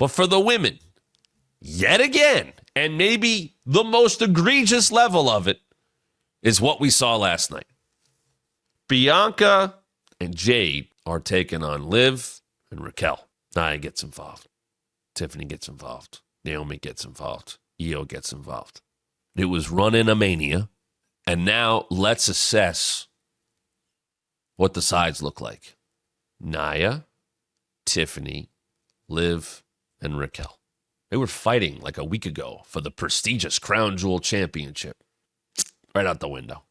But for the women, yet again, and maybe the most egregious level of it, is what we saw last night. Bianca and Jade are taking on Liv and Raquel. Nia gets involved. Tiffany gets involved. Naomi gets involved. Io gets involved. It was run-in a mania. And now let's assess what the sides look like. Nia, Tiffany, Liv, and Raquel. They were fighting like a week ago for the prestigious Crown Jewel Championship. Right out the window.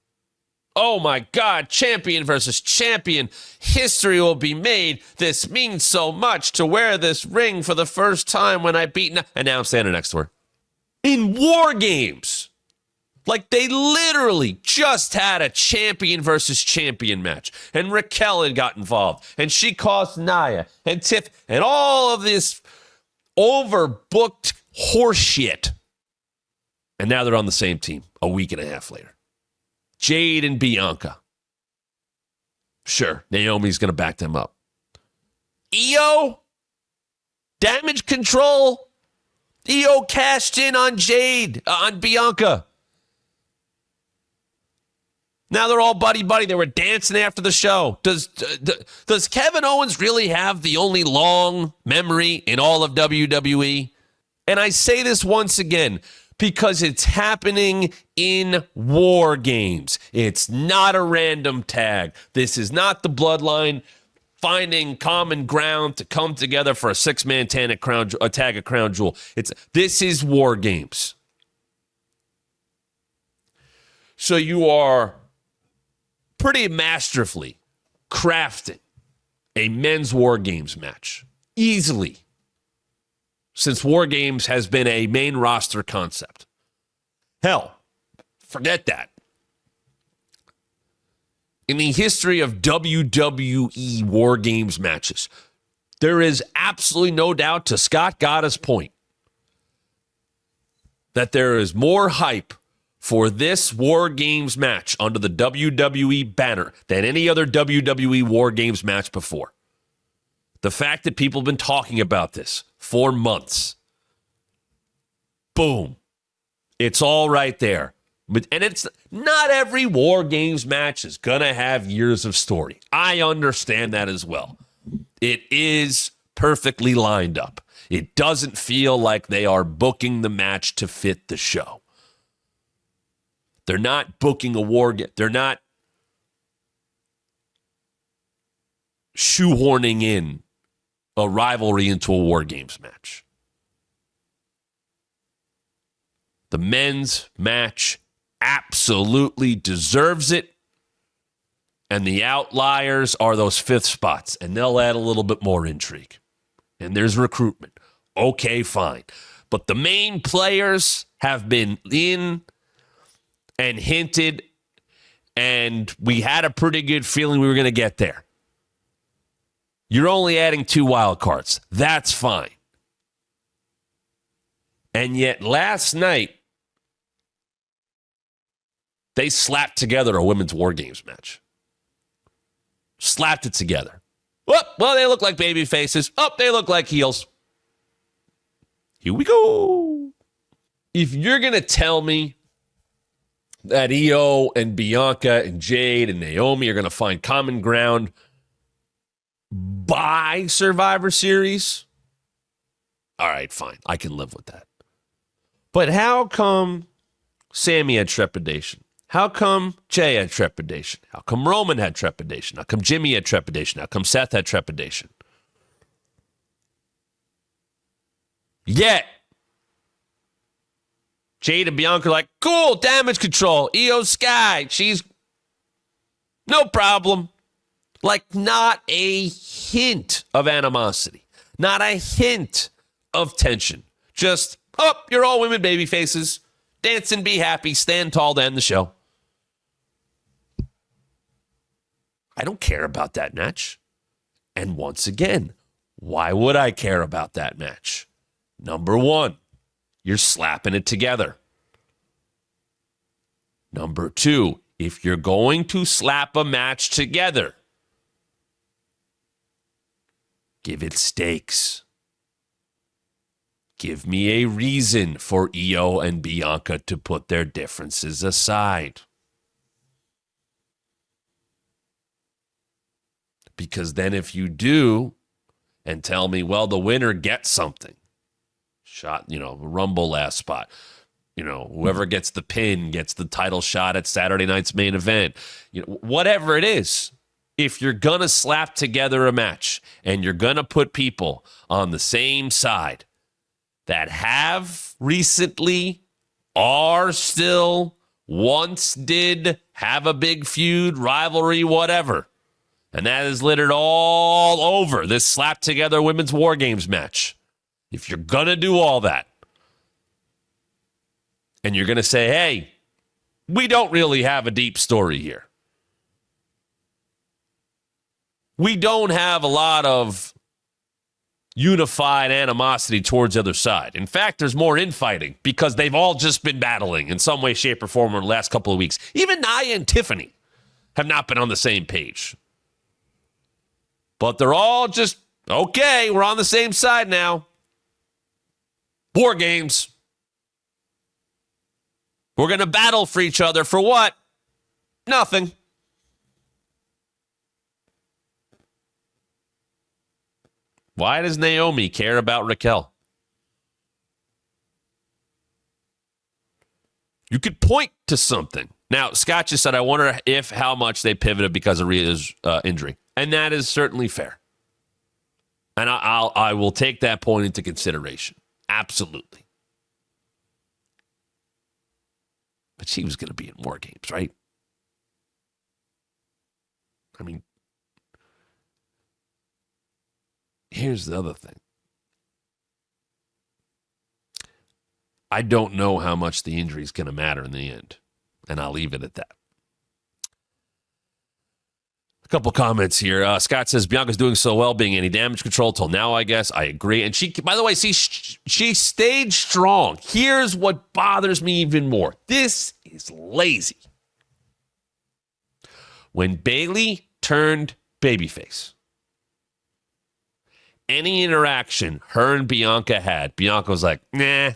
Oh my God, champion versus champion. History will be made. This means so much to wear this ring for the first time when I beat... And now I'm standing next to her. In War Games. Like they literally just had a champion versus champion match. And Raquel had got involved. And she cost Nia and Tiff and all of this overbooked horseshit. And now they're on the same team a week and a half later. Jade and Bianca. Sure, Naomi's going to back them up. Io? Damage control? Io cashed in on Jade, on Bianca. Now they're all buddy-buddy. They were dancing after the show. Does Kevin Owens really have the only long memory in all of WWE? And I say this once again because it's happening in War Games. It's not a random tag. This is not the Bloodline finding common ground to come together for a six-man tag at Crown Jewel. This is War Games. So you are pretty masterfully crafting a men's War Games match. Easily. Since War Games has been a main roster concept. Hell, forget that. In the history of WWE War Games matches, there is absolutely no doubt, to Scott Gatta's point, that there is more hype for this War Games match under the WWE banner than any other WWE War Games match before. The fact that people have been talking about this for months. Boom. It's all right there. And it's not every War Games match is going to have years of story. I understand that as well. It is perfectly lined up. It doesn't feel like they are booking the match to fit the show. They're not booking a war game. They're not shoehorning in a rivalry into a War Games match. The men's match absolutely deserves it. And the outliers are those fifth spots. And they'll add a little bit more intrigue. And there's recruitment. Okay, fine. But the main players have been in and hinted. And we had a pretty good feeling we were going to get there. You're only adding 2 wild cards. That's fine. And yet last night, they slapped together a women's War Games match. Slapped it together. Oh, well, they look like baby faces. Oh, they look like heels. Here we go. If you're going to tell me that Io and Bianca and Jade and Naomi are going to find common ground by Survivor Series, all right, fine. I can live with that. But how come Sammy had trepidation? How come Jay had trepidation? How come Roman had trepidation? How come Jimmy had trepidation? How come Seth had trepidation? Yet, Jade and Bianca are like, cool, damage control. Io Sky, she's no problem. Like, not a hint of animosity. Not a hint of tension. Just, oh, you're all women baby faces. Dance and be happy. Stand tall to end the show. I don't care about that match. And once again, why would I care about that match? Number one, you're slapping it together. Number two, if you're going to slap a match together, give it stakes. Give me a reason for Io and Bianca to put their differences aside. Because then if you do and tell me, well, the winner gets something. Shot, Rumble last spot. Whoever gets the pin gets the title shot at Saturday night's main event. Whatever it is. If you're going to slap together a match and you're going to put people on the same side that have recently, are still, once did, have a big feud, rivalry, whatever. And that is littered all over this slap together women's War Games match. If you're going to do all that, and you're going to say, hey, we don't really have a deep story here. We don't have a lot of unified animosity towards the other side. In fact, there's more infighting because they've all just been battling in some way, shape, or form over the last couple of weeks. Even Nia and Tiffany have not been on the same page. But they're all just, okay, we're on the same side now. War Games. We're going to battle for each other for what? Nothing. Why does Naomi care about Raquel? You could point to something. Now, Scott just said, I wonder how much they pivoted because of Rhea's injury. And that is certainly fair. And I will take that point into consideration. Absolutely. But she was going to be in War Games, right? I mean, here's the other thing. I don't know how much the injury is going to matter in the end. And I'll leave it at that. A couple comments here. Scott says, Bianca's doing so well being anti-damage control till now, I guess. I agree. And she, by the way, see, she stayed strong. Here's what bothers me even more. This is lazy. When Bayley turned babyface, any interaction her and Bianca had, Bianca was like, nah,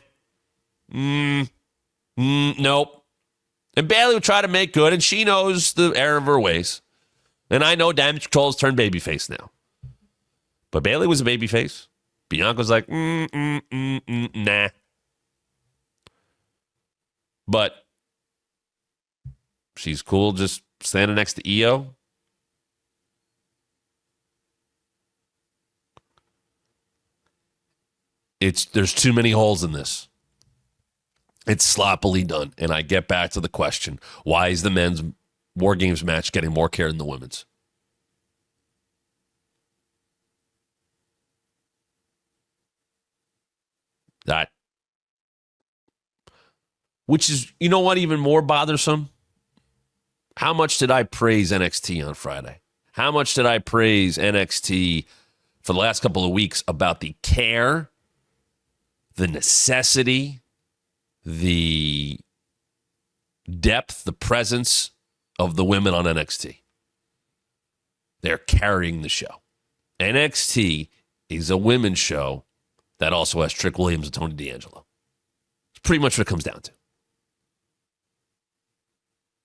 nope. And Bayley would try to make good, and she knows the error of her ways. And I know damage control has turned babyface now. But Bayley was a babyface. Bianca was like, nah. But she's cool just standing next to Io. There's too many holes in this. It's sloppily done. And I get back to the question, why is the men's War Games match getting more care than the women's? That. Which is, you know what, even more bothersome? How much did I praise NXT on Friday? How much did I praise NXT for the last couple of weeks about the care, the necessity, the depth, the presence of the women on NXT? They're carrying the show. NXT is a women's show that also has Trick Williams and Tony D'Angelo. It's pretty much what it comes down to.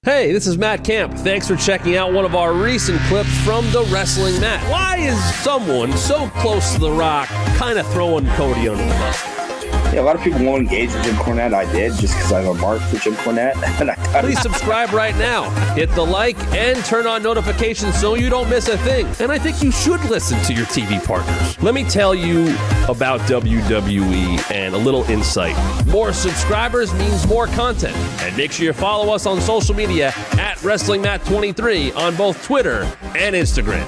Hey, this is Matt Camp. Thanks for checking out one of our recent clips from the Wrestling Mat. Why is someone so close to The Rock kind of throwing Cody under the bus? Yeah, a lot of people won't engage with Jim Cornette. I did, just because I have a mark for Jim Cornette. And Please subscribe right now. Hit the like and turn on notifications so you don't miss a thing. And I think you should listen to your TV partners. Let me tell you about WWE and a little insight. More subscribers means more content. And make sure you follow us on social media at WrestlingMat23 on both Twitter and Instagram.